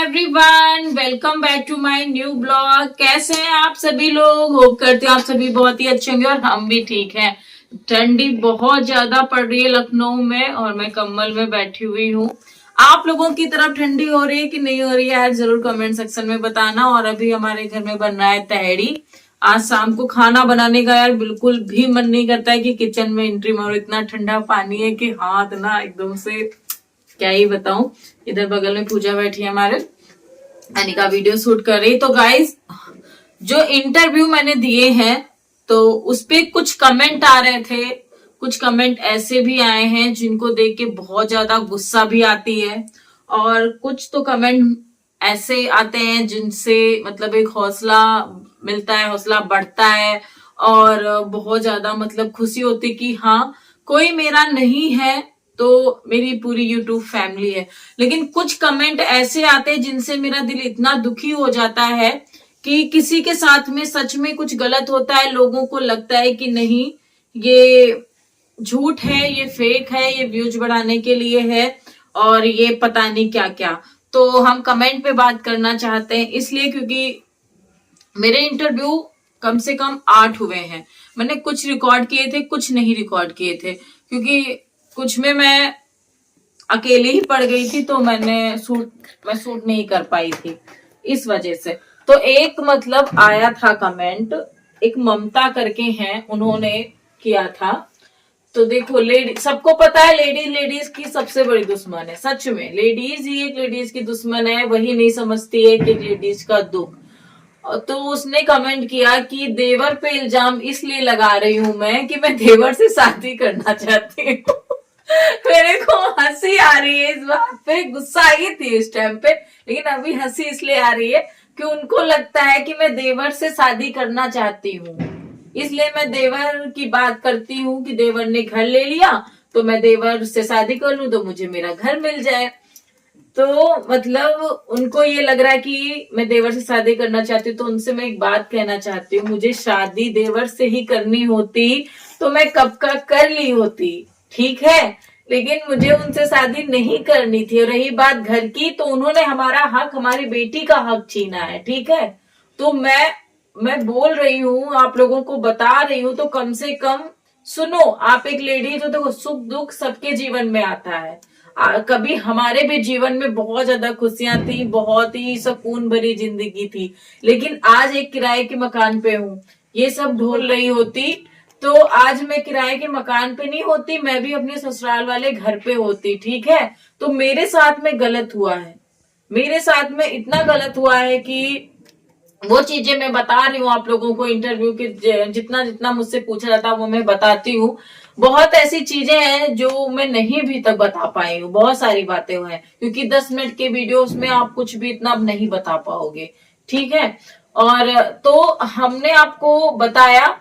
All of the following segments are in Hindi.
Everyone, welcome back to my new blog. कैसे हैं आप सभी लोग? होप करते हैं आप सभी बहुत ही अच्छे होंगे और हम भी ठीक हैं। ठंडी बहुत ज्यादा पड़ रही है लखनऊ में और मैं कम्बल में बैठी हुई हूँ। आप लोगों की तरफ ठंडी हो रही है कि नहीं हो रही है यार, जरूर कमेंट सेक्शन में बताना। और अभी हमारे घर में बन रहा है तहरी। आज शाम को खाना बनाने का यार बिल्कुल भी मन नहीं करता है कि किचन में एंट्री मारो। इतना ठंडा पानी है कि हाथ ना एकदम से क्या ही बताऊं। इधर बगल में पूजा बैठी है हमारे, अनिका वीडियो शूट कर रही। तो गाइस, जो इंटरव्यू मैंने दिए हैं तो उसपे कुछ कमेंट आ रहे थे, कुछ कमेंट ऐसे भी आए हैं जिनको देख के बहुत ज्यादा गुस्सा भी आती है, और कुछ तो कमेंट ऐसे आते हैं जिनसे मतलब एक हौसला मिलता है, हौसला बढ़ता है और बहुत ज्यादा मतलब खुशी होती कि हाँ कोई मेरा नहीं है तो मेरी पूरी यूट्यूब फैमिली है। लेकिन कुछ कमेंट ऐसे आते हैं जिनसे मेरा दिल इतना दुखी हो जाता है कि किसी के साथ में सच में कुछ गलत होता है, लोगों को लगता है कि नहीं ये झूठ है, ये फेक है, ये व्यूज बढ़ाने के लिए है और ये पता नहीं क्या क्या। तो हम कमेंट पे बात करना चाहते हैं इसलिए क्योंकि मेरे इंटरव्यू कम से कम 8 हुए हैं। मैंने कुछ रिकॉर्ड किए थे, कुछ नहीं रिकॉर्ड किए थे, क्योंकि कुछ में मैं अकेले ही पड़ गई थी तो मैं शूट नहीं कर पाई थी इस वजह से। तो एक मतलब आया था कमेंट, एक ममता करके हैं, उन्होंने किया था। तो देखो, लेडी सबको पता है लेडीज की सबसे बड़ी दुश्मन है। सच में लेडीज ही एक लेडीज की दुश्मन है, वही नहीं समझती है कि लेडीज का दुख। तो उसने कमेंट किया कि देवर पे इल्जाम इसलिए लगा रही हूं मैं कि मैं देवर से शादी करना चाहती हूँ। मेरे को हंसी आ रही है इस बात पे, गुस्सा आई थी इस टाइम पे, लेकिन अभी हंसी इसलिए आ रही है कि उनको लगता है कि मैं देवर से शादी करना चाहती हूँ, इसलिए मैं देवर की बात करती हूँ कि देवर ने घर ले लिया तो मैं देवर से शादी कर लूं तो मुझे मेरा घर मिल जाए। तो मतलब उनको ये लग रहा है कि मैं देवर से शादी करना चाहती हूँ। तो उनसे मैं एक बात कहना चाहती हूँ, मुझे शादी देवर से ही करनी होती तो मैं कब का कर ली होती, ठीक है, लेकिन मुझे उनसे शादी नहीं करनी थी। और रही बात घर की, तो उन्होंने हमारा हक, हमारी बेटी का हक छीना है, ठीक है। तो मैं बोल रही हूँ, आप लोगों को बता रही हूँ, तो कम से कम सुनो। आप एक लेडी, तो देखो सुख दुख सबके जीवन में आता है। कभी हमारे भी जीवन में बहुत ज्यादा खुशियां थी, बहुत ही सुकून भरी जिंदगी थी, लेकिन आज एक किराए के मकान पे हूँ। ये सब ढोल रही होती तो आज मैं किराए के मकान पे नहीं होती, मैं भी अपने ससुराल वाले घर पे होती, ठीक है। तो मेरे साथ में गलत हुआ है, मेरे साथ में इतना गलत हुआ है कि वो चीजें मैं बता रही हूँ आप लोगों को। इंटरव्यू के जितना जितना मुझसे पूछा जाता है वो मैं बताती हूँ। बहुत ऐसी चीजें हैं जो मैं नहीं भी तक बता पाई हूँ, बहुत सारी बातें हैं, क्योंकि 10 मिनट के वीडियोस में आप कुछ भी इतना नहीं बता पाओगे, ठीक है। और तो हमने आपको बताया।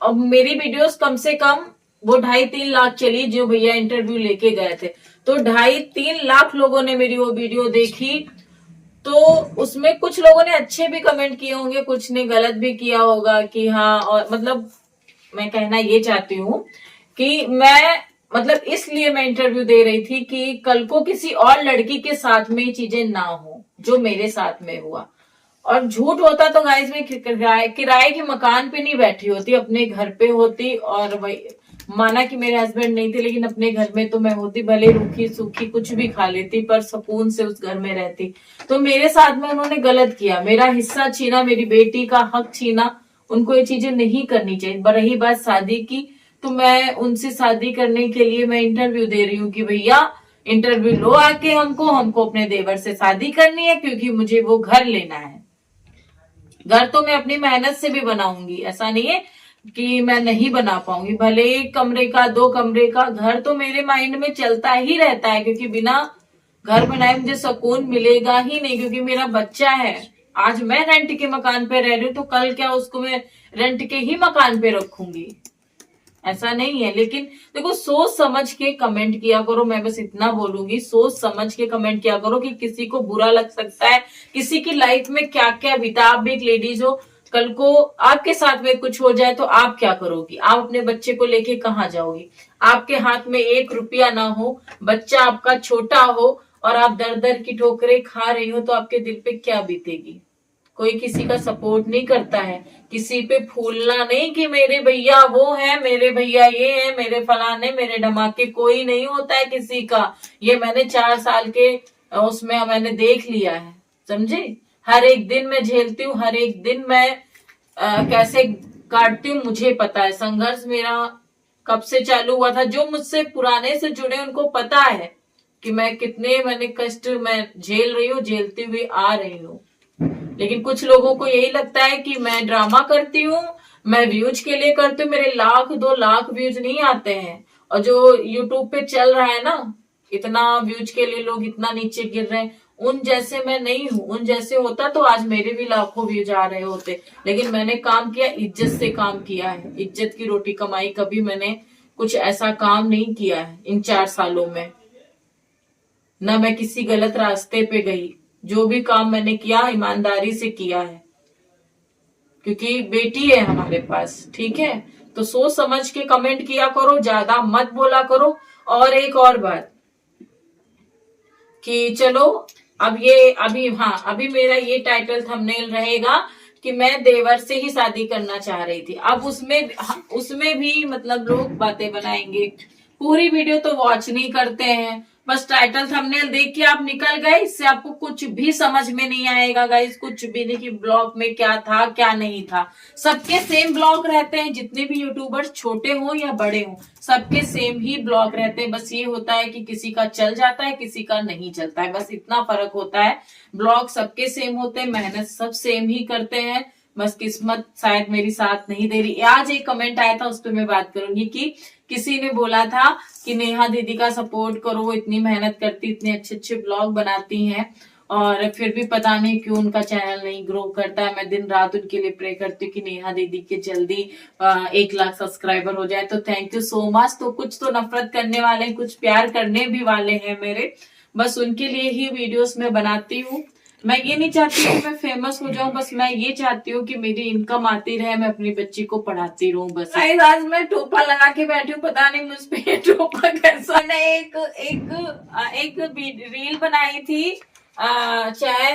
अब मेरी वीडियोस कम से कम वो 2.5-3 लाख चली, जो भैया इंटरव्यू लेके गए थे, तो 2.5-3 लाख लोगों ने मेरी वो वीडियो देखी। तो उसमें कुछ लोगों ने अच्छे भी कमेंट किए होंगे, कुछ ने गलत भी किया होगा कि हाँ। और मतलब मैं कहना ये चाहती हूँ कि मैं मतलब इसलिए मैं इंटरव्यू दे रही थी कि कल को किसी और लड़की के साथ में ये चीजें ना हो जो मेरे साथ में हुआ। और झूठ होता तो गाइस मैं किराए के मकान पे नहीं बैठी होती, अपने घर पे होती। और वही माना कि मेरे हस्बैंड नहीं थे, लेकिन अपने घर में तो मैं होती, भले रूखी सूखी कुछ भी खा लेती पर सुकून से उस घर में रहती। तो मेरे साथ में उन्होंने गलत किया, मेरा हिस्सा छीना, मेरी बेटी का हक छीना। उनको ये चीजें नहीं करनी चाहिए। रही बात शादी की, तो मैं उनसे शादी करने के लिए मैं इंटरव्यू दे रही हूँ कि भैया इंटरव्यू लो आके, हमको अपने देवर से शादी करनी है, क्योंकि मुझे वो घर लेना है। घर तो मैं अपनी मेहनत से भी बनाऊंगी, ऐसा नहीं है कि मैं नहीं बना पाऊंगी। भले 1 कमरे का 2 कमरे का घर तो मेरे माइंड में चलता ही रहता है, क्योंकि बिना घर बनाए मुझे सुकून मिलेगा ही नहीं, क्योंकि मेरा बच्चा है। आज मैं रेंट के मकान पे रह रही हूँ तो कल क्या उसको मैं रेंट के ही मकान पे रखूंगी, ऐसा नहीं है। लेकिन देखो, सोच समझ के कमेंट किया करो, मैं बस इतना बोलूंगी, सोच समझ के कमेंट किया करो कि किसी को बुरा लग सकता है, किसी की लाइफ में क्या क्या बीता। आप भी एक लेडीज हो, कल को आपके साथ में कुछ हो जाए तो आप क्या करोगी? आप अपने बच्चे को लेके कहाँ जाओगी? आपके हाथ में 1 रुपया ना हो, बच्चा आपका छोटा हो और आप दर दर की ठोकरें खा रही हो तो आपके दिल पे क्या बीतेगी। कोई किसी का सपोर्ट नहीं करता है, किसी पे फूलना नहीं कि मेरे भैया वो है, मेरे भैया ये है, मेरे फलाने मेरे धमाके, कोई नहीं होता है किसी का। ये मैंने 4 साल के उसमें मैंने देख लिया है, समझे। हर एक दिन मैं झेलती हूँ, हर एक दिन मैं कैसे काटती हूँ मुझे पता है। संघर्ष मेरा कब से चालू हुआ था, जो मुझसे पुराने से जुड़े उनको पता है कि मैंने कष्ट मैं झेल रही हूँ, झेलती हुई आ रही हूँ। लेकिन कुछ लोगों को यही लगता है कि मैं ड्रामा करती हूँ, मैं व्यूज के लिए करती हूँ, मेरे 1-2 लाख व्यूज नहीं आते हैं। और जो यूट्यूब पे चल रहा है ना, इतना व्यूज के लिए लोग इतना नीचे गिर रहे हैं, उन जैसे मैं नहीं हूँ। उन जैसे होता तो आज मेरे भी लाखों व्यूज आ रहे होते। लेकिन मैंने काम किया, इज्जत से काम किया है, इज्जत की रोटी कमाई। कभी मैंने कुछ ऐसा काम नहीं किया है इन 4 सालों में, ना मैं किसी गलत रास्ते पे गई। जो भी काम मैंने किया ईमानदारी से किया है, क्योंकि बेटी है हमारे पास, ठीक है। तो सोच समझ के कमेंट किया करो, ज्यादा मत बोला करो। और एक और बात कि चलो अभी मेरा ये टाइटल थंबनेल रहेगा कि मैं देवर से ही शादी करना चाह रही थी। अब उसमें भी मतलब लोग बातें बनाएंगे, पूरी वीडियो तो वॉच नहीं करते हैं, बस टाइटल थंबनेल देख के आप निकल गए। इससे आपको कुछ भी समझ में नहीं आएगा गाइस, कुछ भी नहीं कि ब्लॉग में क्या था क्या नहीं था। सबके सेम ब्लॉग रहते हैं, जितने भी यूट्यूबर्स छोटे हो या बड़े हो, सबके सेम ही ब्लॉग रहते हैं। बस ये होता है कि किसी का चल जाता है, किसी का नहीं चलता है, बस इतना फर्क होता है। ब्लॉग सबके सेम होते हैं, मेहनत सब सेम ही करते हैं, बस किस्मत शायद मेरी साथ नहीं दे रही। आज एक कमेंट आया था, उस पर मैं बात करूंगी कि किसी ने बोला था कि नेहा दीदी का सपोर्ट करो, वो इतनी मेहनत करती, इतने अच्छे अच्छे ब्लॉग बनाती हैं, और फिर भी पता नहीं क्यों उनका चैनल नहीं ग्रो करता है। मैं दिन रात उनके लिए प्रे करती हूँ कि नेहा दीदी के जल्दी 1 लाख सब्सक्राइबर हो जाए। तो थैंक यू सो मच। तो कुछ तो नफरत करने वाले हैं, कुछ प्यार करने भी वाले हैं मेरे, बस उनके लिए ही वीडियोस में बनाती हूँ। मैं ये नहीं चाहती कि मैं फेमस हो जाऊं, बस मैं ये चाहती हूँ कि मेरी इनकम आती रहे, मैं अपनी बच्ची को पढ़ाती रहूं बस। आज मैं टोपा लगा के बैठी हूँ, पता नहीं मुझ पे टोपा कैसा। मैंने एक रील बनाई थी, चाहे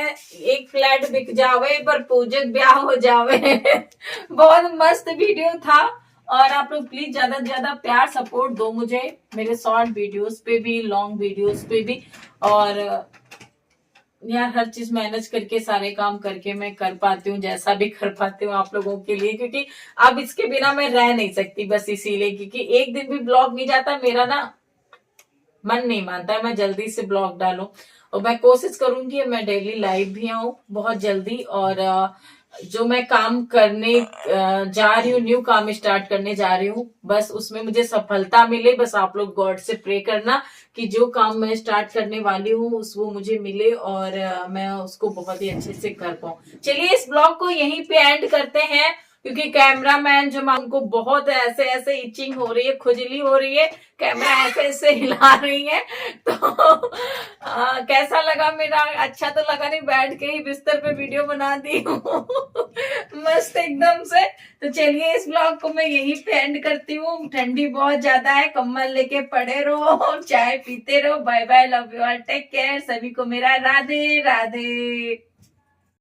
एक फ्लैट बिक जावे पर पूजक ब्याह हो जावे। बहुत मस्त वीडियो था। और आप लोग प्लीज ज्यादा से ज्यादा प्यार सपोर्ट दो मुझे, मेरे शॉर्ट वीडियोस पे भी, लॉन्ग वीडियोस पे भी। और यार हर चीज मैनेज करके, सारे काम करके मैं कर पाती हूँ, जैसा भी कर पाती हूँ आप लोगों के लिए, क्योंकि अब इसके बिना मैं रह नहीं सकती। बस इसीलिए, क्योंकि एक दिन भी ब्लॉग नहीं जाता मेरा ना, मन नहीं मानता है मैं जल्दी से ब्लॉग डालूं। और मैं कोशिश करूंगी मैं डेली लाइव भी आऊं बहुत जल्दी। और जो मैं काम करने जा रही हूँ, न्यू काम स्टार्ट करने जा रही हूँ, बस उसमें मुझे सफलता मिले। बस आप लोग गॉड से प्रे करना कि जो काम मैं स्टार्ट करने वाली हूँ वो मुझे मिले, और मैं उसको बहुत ही अच्छे से कर पाऊं। चलिए इस ब्लॉग को यहीं पे एंड करते हैं, क्योंकि कैमरामैन जो उनको बहुत ऐसे ऐसे इचिंग हो रही है, खुजली हो रही है, कैमरा ऐसे ऐसे हिला रही है। तो कैसा लगा मेरा? अच्छा तो लगा नहीं, बैठ के ही बिस्तर पे वीडियो बना दी हूँ मस्त एकदम से। तो चलिए इस ब्लॉग को मैं यहीं पे एंड करती हूँ। ठंडी बहुत ज्यादा है, कम्बल लेके पड़े रहो, चाय पीते रहो। Bye bye, love you all, take care. सभी को मेरा राधे राधे।